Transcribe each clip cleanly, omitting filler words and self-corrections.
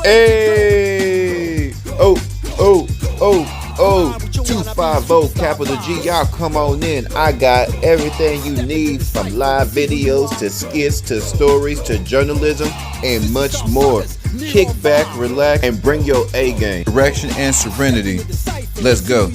Hey, oh, 250 capital G, y'all come on in. I got everything you need from live videos to skits to stories to journalism and much more. Kick back, relax, and bring your A game. Direction and serenity. Let's go.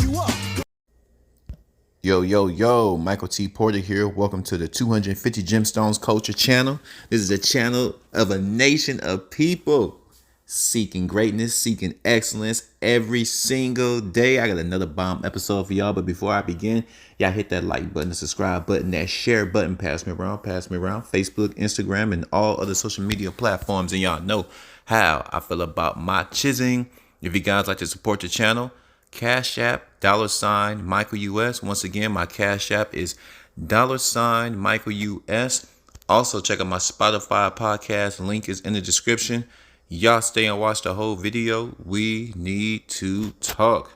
Yo, Michael T. Porter here. Welcome to the 250 Gemstones Culture channel. This is a channel of a nation of people seeking greatness, seeking excellence every single day. I got another bomb episode for y'all, but before I begin, y'all hit that like button, the subscribe button, that share button. Pass me around. Facebook, Instagram, and all other social media platforms. And y'all know how I feel about my chiseling. If you guys like to support the channel, Cash App, $ Michael US. Once again, my Cash App is $ Michael US. Also, check out my Spotify podcast. Link is in the description. Y'all stay and watch the whole video. We need to talk.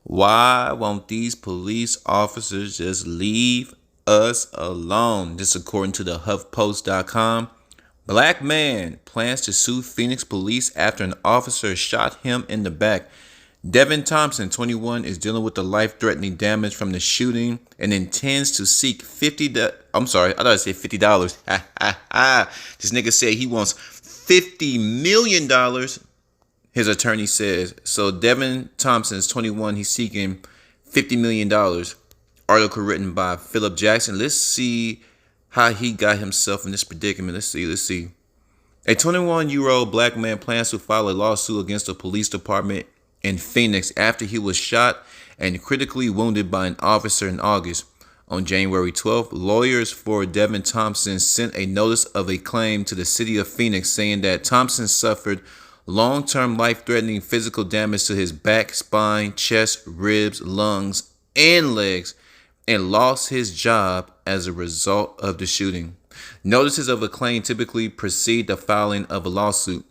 Why won't these police officers just leave us alone? This according to the HuffPost.com. Black man plans to sue Phoenix police after an officer shot him in the back. Devin Thompson, 21, is dealing with the life-threatening damage from the shooting and intends to seek $50. I'm sorry, I thought I said $50. This nigga said he wants $50 million. His attorney says. So Devin Thompson is 21. He's seeking $50 million. Article written by Philip Jackson. Let's see how he got himself in this predicament. Let's see. A 21-year-old black man plans to file a lawsuit against the police department in Phoenix after he was shot and critically wounded by an officer in August. On January 12th, lawyers for Devin Thompson sent a notice of a claim to the city of Phoenix saying that Thompson suffered long-term life-threatening physical damage to his back, spine, chest, ribs, lungs, and legs, and lost his job as a result of the shooting. Notices of a claim typically precede the filing of a lawsuit.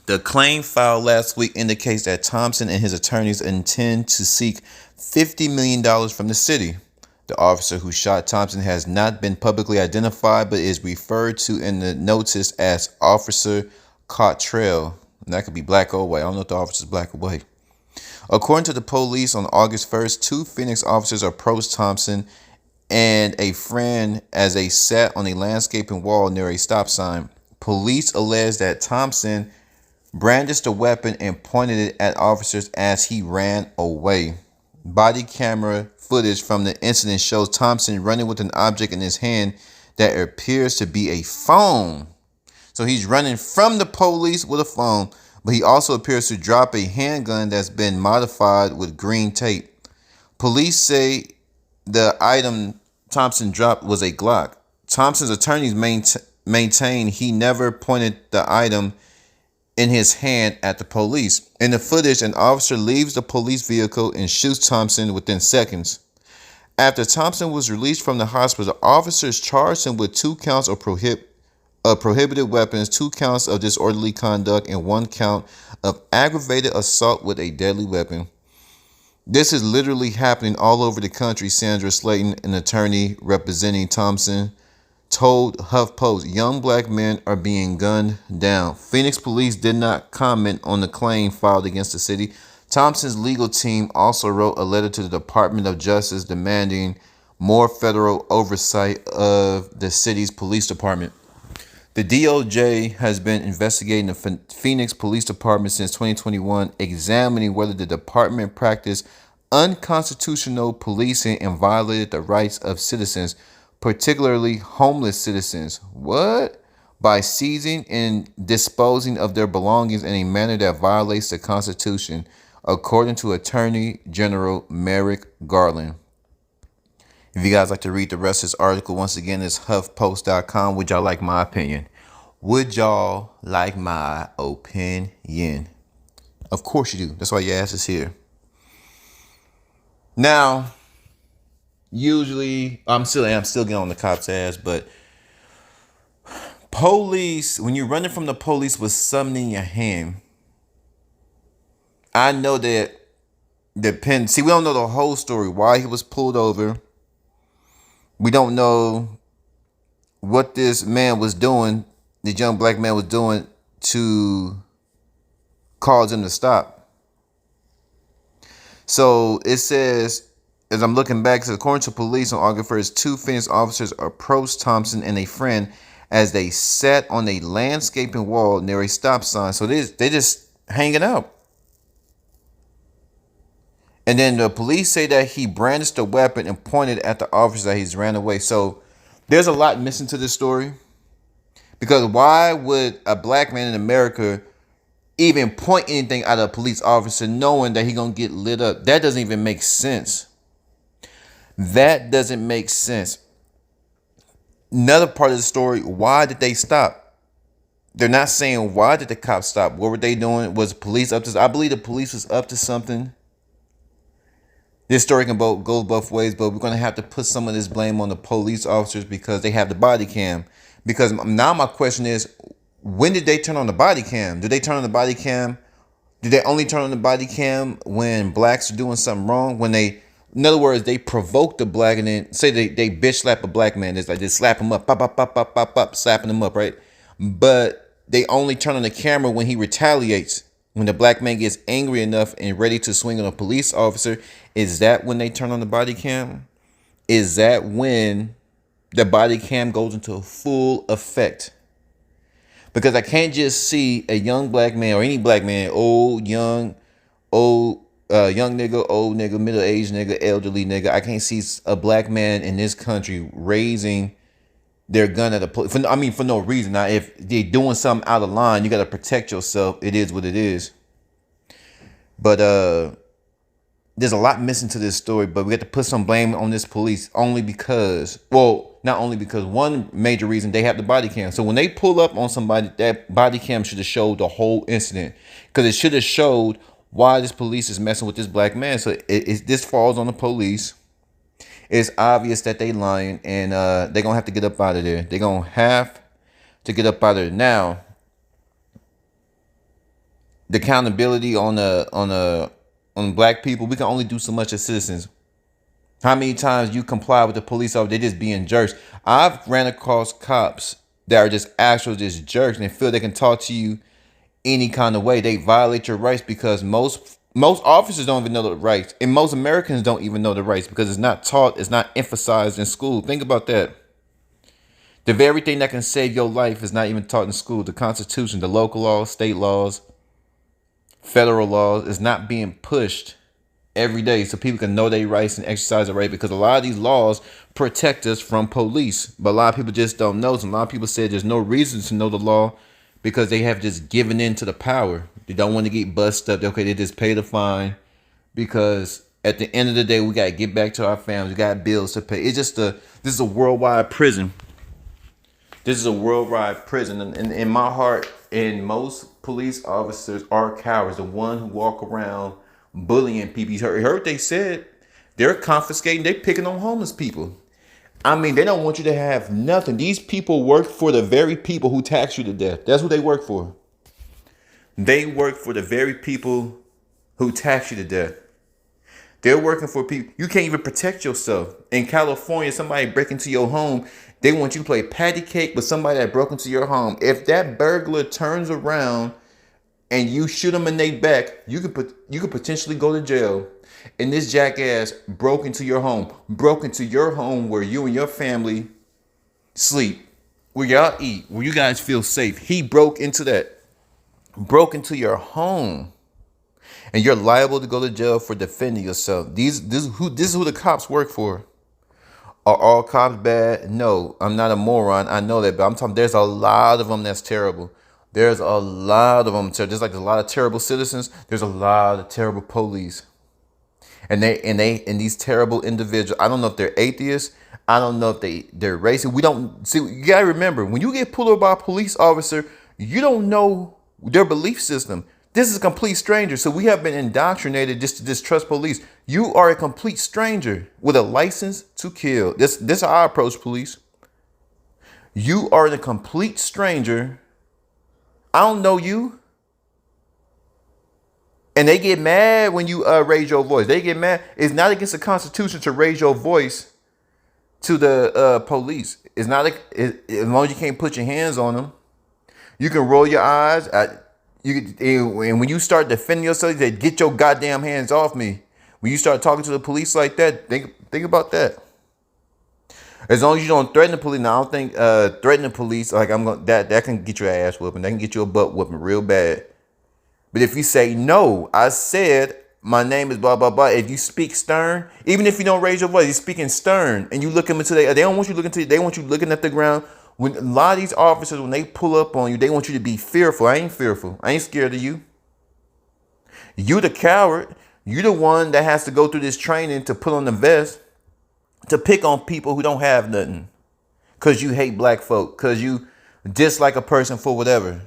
The claim filed last week indicates that Thompson and his attorneys intend to seek $50 million from the city. The officer who shot Thompson has not been publicly identified, but is referred to in the notice as Officer Cottrell. And that could be black or white. I don't know if the officer's black or white. According to the police, on August 1st, 2 Phoenix officers approached Thompson and a friend as they sat on a landscaping wall near a stop sign. Police allege that Thompson brandished a weapon and pointed it at officers as he ran away. Body camera footage from the incident shows Thompson running with an object in his hand that appears to be a phone. So he's running from the police with a phone, but he also appears to drop a handgun that's been modified with green tape. Police say the item Thompson dropped was a Glock. Thompson's attorneys maintain he never pointed the item in his hand at the police. In the footage, an officer leaves the police vehicle and shoots Thompson within seconds. After Thompson was released from the hospital, officers charged him with 2 counts of prohibited weapons, 2 counts of disorderly conduct, and 1 count of aggravated assault with a deadly weapon. This is literally happening all over the country, Sandra Slayton, an attorney representing Thompson, told HuffPost. Young black men are being gunned down. Phoenix police did not comment on the claim filed against the city. Thompson's legal team also wrote a letter to the Department of Justice demanding more federal oversight of the city's police department. The DOJ has been investigating the Phoenix Police Department since 2021, examining whether the department practiced unconstitutional policing and violated the rights of citizens, particularly homeless citizens. What? By seizing and disposing of their belongings in a manner that violates the Constitution, according to Attorney General Merrick Garland. If you guys like to read the rest of this article, once again, it's HuffPost.com. Would y'all like my opinion? Would y'all like my opinion? Of course you do. That's why your ass is here. Now, usually, I'm still getting on the cops' ass, but police, when you're running from the police with something in your hand, I know that depends. See, we don't know the whole story, why he was pulled over. We don't know what this man was doing, this young black man was doing to cause them to stop. So it says, as I'm looking back, it says, according to police on August 1st, 2 Phoenix officers approached Thompson and a friend as they sat on a landscaping wall near a stop sign. So they just hanging out. And then the police say that he brandished a weapon and pointed at the officer that he's ran away. So there's a lot missing to this story. Because why would a black man in America even point anything at a police officer knowing that he's going to get lit up? That doesn't even make sense. That doesn't make sense. Another part of the story, why did they stop? They're not saying why did the cops stop. What were they doing? Was police up to? I believe the police was up to something. This story can go both ways, but we're going to have to put some of this blame on the police officers because they have the body cam. Because now my question is, when did they turn on the body cam? Did they turn on the body cam? Did they only turn on the body cam when blacks are doing something wrong? When they, in other words, they provoke the black and then say they bitch slap a black man. It's like they slap him up, pop, pop, pop, pop, pop, pop, slapping him up, right? But they only turn on the camera when he retaliates. When the black man gets angry enough and ready to swing on a police officer, is that when they turn on the body cam? Is that when the body cam goes into full effect? Because I can't just see a young black man or any black man, old, young nigga, old nigga, middle-aged nigga, elderly nigga. I can't see a black man in this country raising their gun at a police. For no reason. Now, if they're doing something out of line, you got to protect yourself. It is what it is. But there's a lot missing to this story. But we got to put some blame on this police only because, well, not only because one major reason, they have the body cam. So when they pull up on somebody, that body cam should have showed the whole incident, because it should have showed why this police is messing with this black man. So this falls on the police. It's obvious that they lying, and they're going to have to get up out of there. They're going to have to get up out of there. Now, the accountability on black people, we can only do so much as citizens. How many times you comply with the police officer, they just being jerks. I've ran across cops that are just jerks, and they feel they can talk to you any kind of way. They violate your rights because most officers don't even know the rights, and most Americans don't even know the rights because it's not taught, it's not emphasized in school. Think about that. The very thing that can save your life is not even taught in school. The Constitution, the local laws, state laws, federal laws is not being pushed every day so people can know their rights and exercise their right, because a lot of these laws protect us from police, but a lot of people just don't know. So a lot of people say there's no reason to know the law because they have just given in to the power. They don't want to get busted up. Okay, they just pay the fine because at the end of the day, we got to get back to our families. We got bills to pay. It's just this is a worldwide prison. This is a worldwide prison. And in my heart, and most police officers are cowards. The one who walk around bullying people. You heard they said they're confiscating, they're picking on homeless people. I mean, they don't want you to have nothing. These people work for the very people who tax you to death. That's what they work for. They work for the very people who tax you to death. They're working for people. You can't even protect yourself. In California, somebody break into your home, they want you to play patty cake with somebody that broke into your home. If that burglar turns around and you shoot them in their back, you could potentially go to jail. And this jackass broke into your home where you and your family sleep, where y'all eat, where you guys feel safe. He broke into your home, and you're liable to go to jail for defending yourself. This is who the cops work for. Are all cops bad? No, I'm not a moron. I know that, but I'm talking. There's a lot of them that's terrible. There's a lot of them. Just like there's a lot of terrible citizens, there's a lot of terrible police. And these terrible individuals, I don't know if they're atheists. I don't know if they're racist. We don't see. You gotta remember, when you get pulled over by a police officer, you don't know their belief system. This is a complete stranger. So we have been indoctrinated just to distrust police. You are a complete stranger with a license to kill. This is how I approach police. You are a complete stranger. I don't know you. And they get mad when you raise your voice. They get mad. It's not against the Constitution to raise your voice to the police. It's not as long as you can't put your hands on them. You can roll your eyes. And when you start defending yourself, you say, "Get your goddamn hands off me." When you start talking to the police like that, think about that. As long as you don't threaten the police. Now I don't think threatening the police, like I'm going that can get you an ass whooping. That can get you a butt whooping real bad. But if you say, "No, I said my name is blah blah blah," if you speak stern, even if you don't raise your voice, you're speaking stern, and you look them into they don't want you looking to, they want you looking at the ground. When a lot of these officers, when they pull up on you, they want you to be fearful. I ain't fearful. I ain't scared of you. You the coward. You the one that has to go through this training to put on the vest to pick on people who don't have nothing. Cause you hate black folk. Cause you dislike a person for whatever.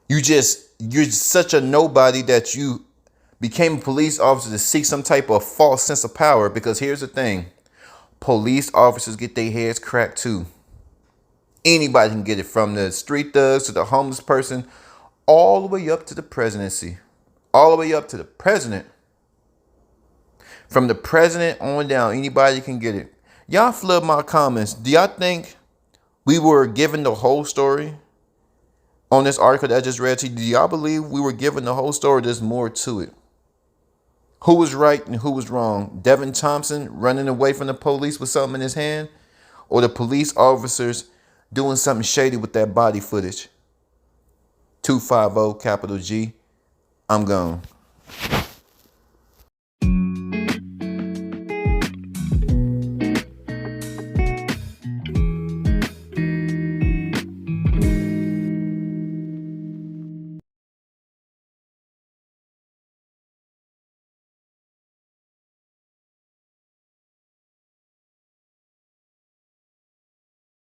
You're such a nobody that you became a police officer to seek some type of false sense of power. Because here's the thing. Police officers get their heads cracked too. Anybody can get it, from the street thugs to the homeless person, all the way up to the presidency. All the way up to the president. From the president on down, anybody can get it. Y'all flood my comments. Do y'all think we were given the whole story on this article that I just read to you? Do y'all believe we were given the whole story? There's more to it. Who was right and who was wrong? Devin Thompson running away from the police with something in his hand? Or the police officers doing something shady with that body footage? 250 capital G. I'm gone.